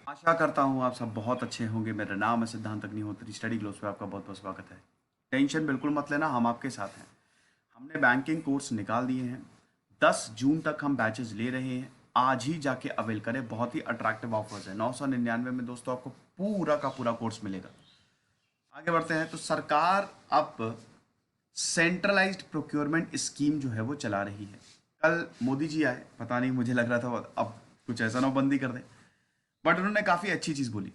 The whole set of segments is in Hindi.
आशा करता हूँ आप सब बहुत अच्छे होंगे। मेरा नाम है सिद्धांत अग्निहोत्री। स्टडी ग्लोस पे आपका बहुत बहुत स्वागत है। टेंशन बिल्कुल मत लेना, हम आपके साथ हैं। हमने बैंकिंग कोर्स निकाल दिए हैं। 10 जून तक हम बैचेस ले रहे हैं। आज ही जाके अवेल करें, बहुत ही अट्रैक्टिव ऑफर्स है। 999 में दोस्तों आपको पूरा का पूरा कोर्स मिलेगा। आगे बढ़ते हैं। तो सरकार अब सेंट्रलाइज्ड प्रोक्योरमेंट स्कीम जो है वो चला रही है। कल मोदी जी आए, पता नहीं, मुझे लग रहा था अब कुछ ऐसा ना बंदी कर दें, बट उन्होंने काफ़ी अच्छी चीज़ बोली।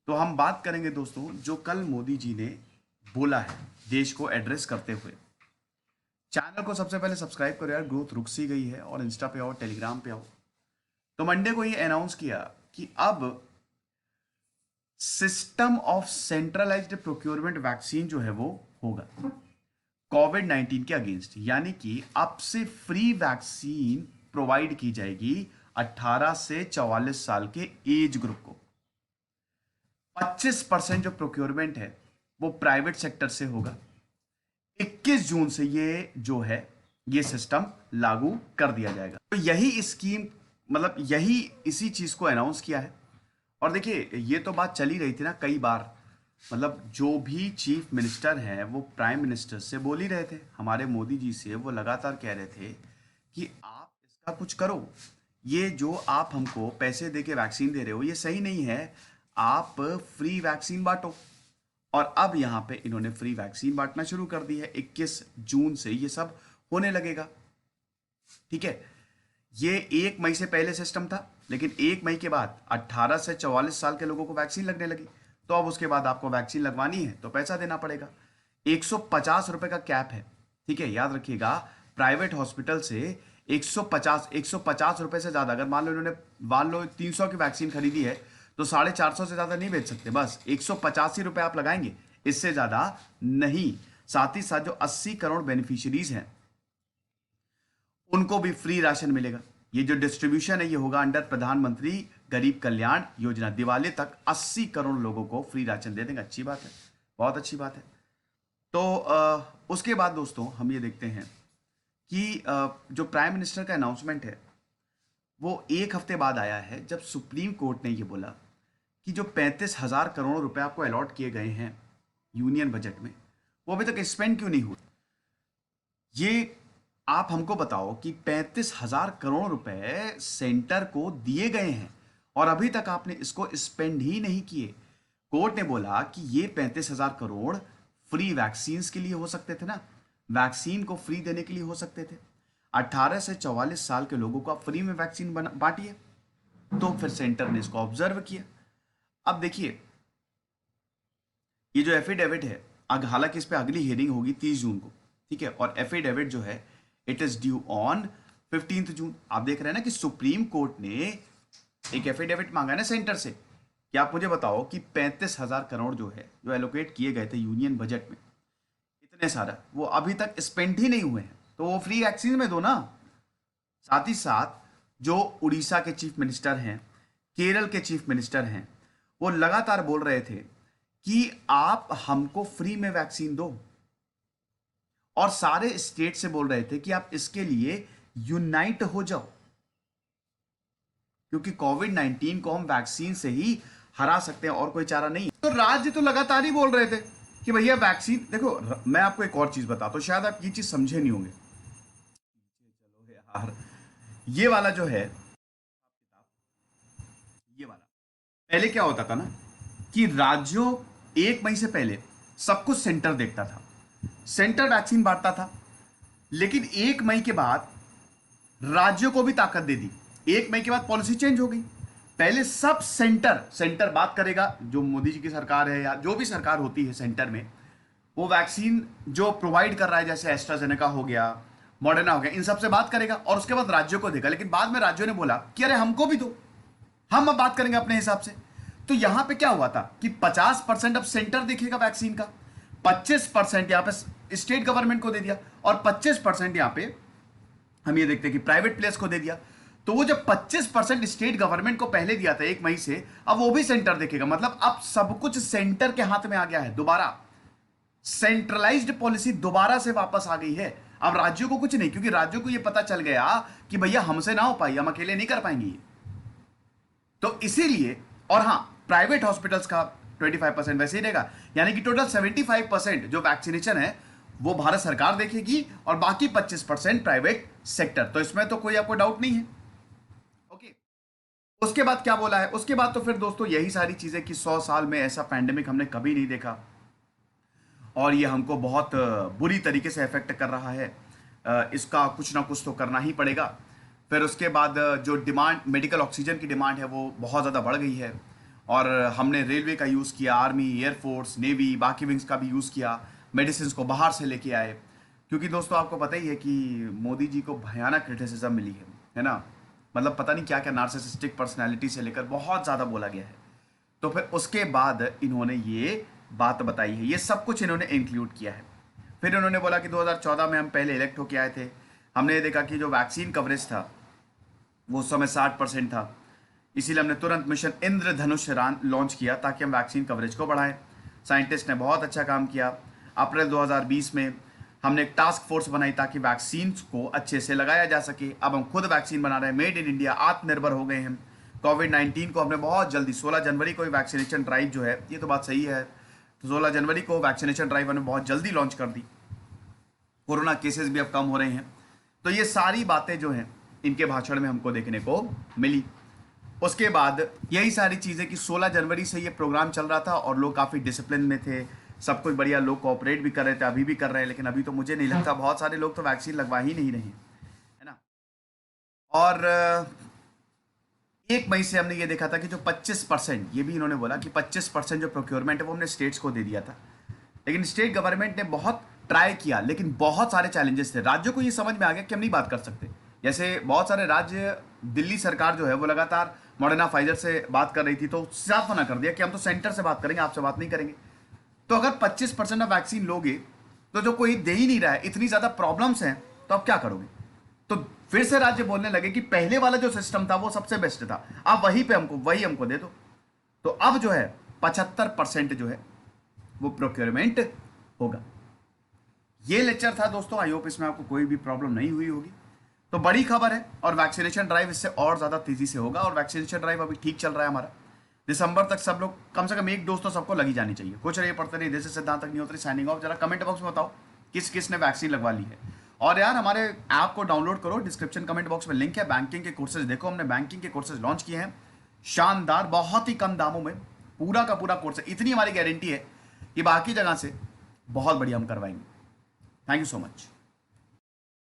तो हम बात करेंगे दोस्तों जो कल मोदी जी ने बोला है देश को एड्रेस करते हुए। चैनल को सबसे पहले सब्सक्राइब करो यार, ग्रोथ रुक सी गई है। और इंस्टा पे आओ, टेलीग्राम पे आओ। तो मंडे को ये अनाउंस किया कि अब system of centralised procurement vaccine जो है वो होगा कोविड-19 के अगेंस्ट, यानी कि अब से फ्री वैक्सीन प्रोवाइड की जाएगी 18 से 44 साल के एज ग्रुप को। 25% जो प्रोक्योरमेंट है वो प्राइवेट सेक्टर से होगा। 21 जून से ये जो है ये सिस्टम लागू कर दिया जाएगा। तो यही स्कीम, मतलब यही इसी चीज को अनाउंस किया है। और देखिए, ये तो बात चली रही थी ना कई बार, मतलब जो भी चीफ मिनिस्टर हैं वो प्राइम मिनिस्टर से बोल ही रहे थे। हमारे मोदी जी से वो लगातार कह रहे थे कि आप इसका कुछ करो, ये जो आप हमको पैसे दे के वैक्सीन दे रहे हो ये सही नहीं है, आप फ्री वैक्सीन बांटो। और अब यहाँ पे इन्होंने फ्री वैक्सीन बांटना शुरू कर दी है। 21 जून से ये सब होने लगेगा। ठीक है, ये 1 मई से पहले सिस्टम था, लेकिन 1 मई के बाद 18 से 44 साल के लोगों को वैक्सीन लगने लगी। तो अब उसके बाद आपको वैक्सीन लगवानी है तो पैसा देना पड़ेगा। 150 रुपए का कैप है। ठीक है, याद रखिएगा, प्राइवेट हॉस्पिटल से 150 रुपए से ज्यादा, अगर मान लो 300 की वैक्सीन खरीदी है तो 450 से ज्यादा नहीं बेच सकते। बस 185 ही रुपए आप लगाएंगे, इससे ज्यादा नहीं। साथ ही साथ जो 80 करोड़ बेनिफिशियरीज हैं उनको भी फ्री राशन मिलेगा। ये जो डिस्ट्रीब्यूशन है ये होगा अंडर प्रधानमंत्री गरीब कल्याण योजना। दिवाली तक 80 करोड़ लोगों को फ्री राशन दे देंगे। अच्छी बात है, बहुत अच्छी बात है। तो उसके बाद दोस्तों हम ये देखते हैं कि जो प्राइम मिनिस्टर का अनाउंसमेंट है वो एक हफ्ते बाद आया है, जब सुप्रीम कोर्ट ने ये बोला कि जो 35,000 करोड़ रुपए आपको अलॉट किए गए हैं यूनियन बजट में, वो अभी तक स्पेंड क्यों नहीं हुए। ये आप हमको बताओ कि 35,000 करोड़ रुपए सेंटर को दिए गए हैं और अभी तक आपने इसको स्पेंड ही नहीं किए। कोर्ट ने बोला कि ये 35,000 करोड़ फ्री वैक्सीन के लिए हो सकते थे ना, वैक्सीन को फ्री देने के लिए हो सकते थे। 18 से 44 साल के लोगों को आप फ्री में वैक्सीन बांटिए। तो फिर सेंटर ने इसको ऑब्जर्व किया। अब देखिए, ये जो एफिडेविट है, हालांकि इस पे अगली हियरिंग होगी 30 जून को। ठीक है, और एफिडेविट जो है इट इज ड्यू ऑन 15 जून। आप देख रहे हैं ना कि सुप्रीम कोर्ट ने एक एफिडेविट मांगा है ना सेंटर से कि आप मुझे बताओ कि 35,000 करोड़ जो है, जो एलोकेट किए गए थे यूनियन बजट में, इतने सारा वो अभी तक स्पेंड ही नहीं हुए हैं, तो वो फ्री वैक्सीन में दो ना। साथ ही साथ जो उड़ीसा के चीफ मिनिस्टर हैं, केरल के चीफ मिनिस्टर हैं, वो लगातार बोल रहे थे कि आप हमको फ्री में वैक्सीन दो, और सारे स्टेट से बोल रहे थे कि आप इसके लिए यूनाइट हो जाओ, क्योंकि कोविड-19 को हम वैक्सीन से ही हरा सकते हैं और कोई चारा नहीं। तो राज्य तो लगातार ही बोल रहे थे कि भैया वैक्सीन देखो। मैं आपको एक और चीज बताता हूं, शायद आप ये चीज समझे नहीं होंगे। चलो यार, ये वाला जो है, ये वाला पहले क्या होता था ना कि राज्यों 1 मई से पहले सब कुछ सेंटर देखता था, सेंटर वैक्सीन बांटता था। लेकिन 1 मई के बाद राज्यों को भी ताकत दे दी। 1 मई के बाद पॉलिसी चेंज हो गई। पहले सब सेंटर बात करेगा, जो मोदी जी की सरकार है या जो भी सरकार होती है सेंटर में, वो वैक्सीन जो प्रोवाइड कर रहा है, जैसे एस्ट्राजेनेका हो गया, मॉडर्ना हो गया, इन सब से बात करेगा और उसके बाद राज्यों को देगा। लेकिन बाद में राज्यों ने बोला कि अरे हमको भी दो, हम अब बात करेंगे अपने हिसाब से। तो यहां पे क्या हुआ था कि 50% अब सेंटर देखेगा वैक्सीन का, 25% यहां पे स्टेट गवर्नमेंट को दे दिया, और 25% यहां पे हम ये देखते हैं कि प्राइवेट प्लेयर्स को दे दिया। तो वो जब 25% स्टेट गवर्नमेंट को पहले दिया था 1 मई से, अब वो भी सेंटर देखेगा। मतलब अब सब कुछ सेंटर के हाथ में आ गया है। दोबारा सेंट्रलाइज्ड पॉलिसी दोबारा से वापस आ गई है। अब राज्यों को कुछ नहीं, क्योंकि राज्यों को ये पता चल गया कि भैया हमसे ना हो पाई, हम अकेले नहीं कर पाएंगे ये। तो इसीलिए और हाँ, प्राइवेट हॉस्पिटल्स का 25% वैसे ही रहेगा, यानी कि टोटल 75% जो वैक्सीनेशन है वो भारत सरकार देखेगी और बाकी 25% प्राइवेट सेक्टर। तो इसमें तो कोई आपको डाउट नहीं है। ओके, उसके बाद क्या बोला है, उसके बाद तो फिर दोस्तों यही सारी चीजें कि 100 साल में ऐसा पैंडेमिक हमने कभी नहीं देखा और ये हमको बहुत बुरी तरीके से इफेक्ट कर रहा है। इसका कुछ ना कुछ तो करना ही पड़ेगा। फिर उसके बाद जो डिमांड, मेडिकल ऑक्सीजन की डिमांड है वो बहुत ज़्यादा बढ़ गई है और हमने रेलवे का यूज़ किया, आर्मी, एयरफोर्स, नेवी, बाकी विंग्स का भी यूज़ किया, मेडिसिन को बाहर से लेके आए। क्योंकि दोस्तों आपको पता ही है कि मोदी जी को भयानक क्रिटिसिज्म मिली है ना, मतलब पता नहीं क्या क्या, नार्सिसिस्टिक पर्सनैलिटी से लेकर बहुत ज़्यादा बोला गया है। तो फिर उसके बाद इन्होंने ये बात बताई है, ये सब कुछ इन्होंने इंक्लूड किया है। फिर इन्होंने बोला कि 2014 में हम पहले इलेक्ट होके आए थे, हमने ये देखा कि जो वैक्सीन कवरेज था वो उस समय 60% था, इसीलिए हमने तुरंत मिशन इंद्रधनुष लॉन्च किया ताकि हम वैक्सीन कवरेज को बढ़ाएं। साइंटिस्ट ने बहुत अच्छा काम किया। अप्रैल 2020 में हमने एक टास्क फोर्स बनाई ताकि वैक्सीन को अच्छे से लगाया जा सके। अब हम खुद वैक्सीन बना रहे हैं, मेड इन इंडिया, आत्मनिर्भर हो गए हैं। कोविड-19 को हमने बहुत जल्दी 16 जनवरी को वैक्सीनेशन ड्राइव जो है, ये तो बात सही है, तो 16 जनवरी को वैक्सीनेशन ड्राइव हमने बहुत जल्दी लॉन्च कर दी। कोरोना केसेस भी अब कम हो रहे हैं। तो ये सारी बातें जो हैं इनके भाषण में हमको देखने को मिली। उसके बाद यही सारी चीज़ें कि 16 जनवरी से ये प्रोग्राम चल रहा था और लोग काफ़ी डिसिप्लिन में थे, सब कुछ बढ़िया, लोग कोऑपरेट भी कर रहे थे, अभी भी कर रहे हैं, लेकिन अभी तो मुझे नहीं लगता, बहुत सारे लोग तो वैक्सीन लगवा ही नहीं रहे हैं, है ना। और 1 मई से हमने ये देखा था कि जो 25%, ये भी इन्होंने बोला कि 25% जो प्रोक्योरमेंट है वो हमने स्टेट्स को दे दिया था, लेकिन स्टेट गवर्नमेंट ने बहुत ट्राई किया, लेकिन बहुत सारे चैलेंजेस थे। राज्यों को ये समझ में आ गया कि हम नहीं बात कर सकते। जैसे बहुत सारे राज्य, दिल्ली सरकार जो है वो लगातार मॉडर्ना फाइजर से बात कर रही थी, तो साफ मना कर दिया कि हम तो सेंटर से बात करेंगे, आपसे बात नहीं करेंगे। तो अगर 25% ऑफ वैक्सीन लोगे तो जो कोई दे ही नहीं रहा है, इतनी ज्यादा प्रॉब्लम्स हैं, तो आप क्या करोगे। तो फिर से राज्य बोलने लगे कि पहले वाला जो सिस्टम था वो सबसे बेस्ट था, आप वही हमको दे दो। तो अब जो है 75% जो है वो प्रोक्योरमेंट होगा। ये लेक्चर था दोस्तों, आई होप इसमें आपको कोई भी प्रॉब्लम नहीं हुई होगी। तो बड़ी खबर है और वैक्सीनेशन ड्राइव इससे और ज्यादा तेजी से होगा और वैक्सीनेशन ड्राइव अभी ठीक चल रहा है हमारा। दिसंबर तक सब लोग कम से कम एक डोज तो सबको लगी जानी चाहिए। कुछ रहिए, पढ़ते रहिए। जैसे सिद्धांत अग्निहोत्री साइनिंग ऑफ। जरा कमेंट बॉक्स में बताओ किस किस ने वैक्सीन लगवा ली है। और यार हमारे ऐप को डाउनलोड करो, डिस्क्रिप्शन कमेंट बॉक्स में लिंक है। बैंकिंग के कोर्सेज देखो, हमने बैंकिंग के कोर्सेज लॉन्च किए हैं, शानदार, बहुत ही कम दामों में पूरा का पूरा कोर्स है। इतनी हमारी गारंटी है कि बाकी जगह से बहुत बढ़िया हम करवाएंगे। Thank you so much.